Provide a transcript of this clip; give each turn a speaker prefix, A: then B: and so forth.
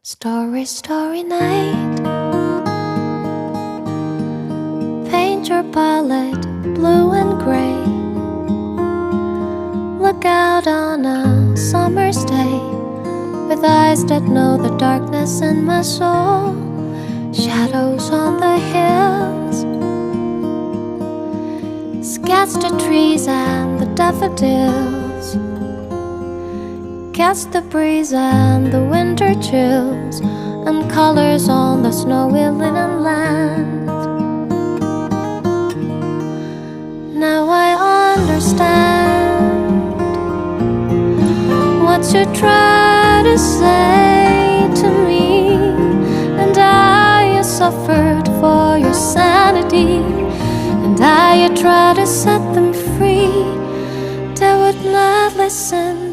A: Starry, starry night. Paint your palette blue and gray. Look out on a summer's day with eyes that know the darkness in my soul. Shadows on the hills, sketch the trees and the daffodils, catch the breeze and the winter chills, and colors on the snowy linen land. Now I understand what you try to say to me, and I suffered for your sanity, and I try to set them free. They would not listen.